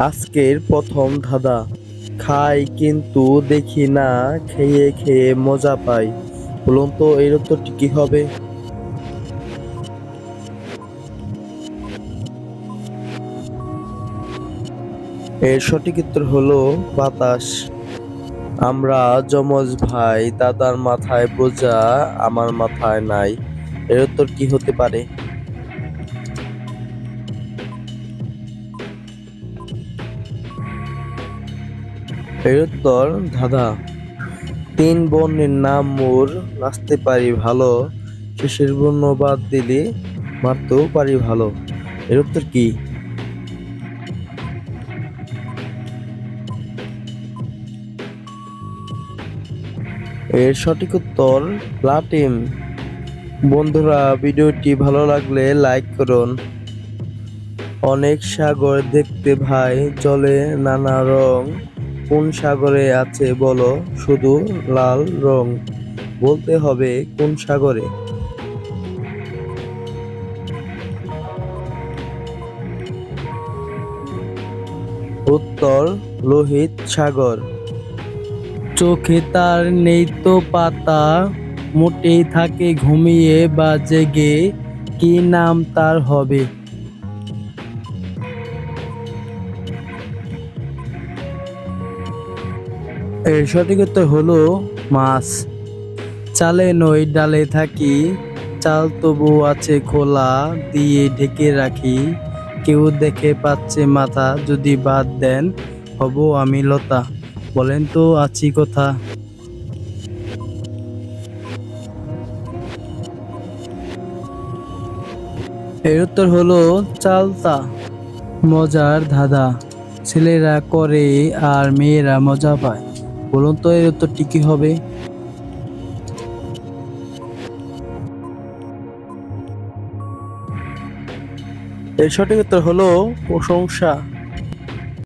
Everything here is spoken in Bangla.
আজকের প্রথম ধাঁধা। খাই কিন্তু দেখি না, খেয়ে খেয়ে মজা পাই। বলুন তো এর উত্তরটি কি হবে? এর সঠিক উত্তর হলো বাতাস। আমরা যমজ ভাই, দাদার মাথায় বোঝা, আমার মাথায় নাই। এর উত্তর কি হতে পারে? এর উত্তর ধাঁধা। তিন বর্ণের নাম মোর, নাচতে পারি ভালো, শেষের বর্ণ বাদ দিলে মারতেও পারি ভালো। এর উত্তর কি? এর সঠিক উত্তর লাটিম। বন্ধুরা, ভিডিওটি ভালো লাগলে লাইক করুন। অনেক সাগর দেখতে ভাই, জলে নানা রং। কোন সাগরে আছে বলো, শুধু লাল রং? বলতে হবে কোন সাগরে। উত্তর লোহিত সাগর। চোখে তার নেই তো পাতা, মোটেই থাকে ঘুমিয়ে বা জেগে, কি নাম তার হবে? এর সঠিক উত্তর হলো মাছ। চালে নই ডালে থাকি, চাল তবু আছে খোলা, দিয়ে ঢেকে রাখি। কেউ দেখে পাচ্ছে মাথা, যদি বাদ দেন হব আমি লতা। বলেন তো আছি কথা। এর উত্তর হলো চালতা। মজার ধাঁধা, ছেলেরা করে আর মেয়েরা মজা পায়। বলুন তো এর উত্তরটি কি হবে? এর সঠিক উত্তর হলো প্রশংসা।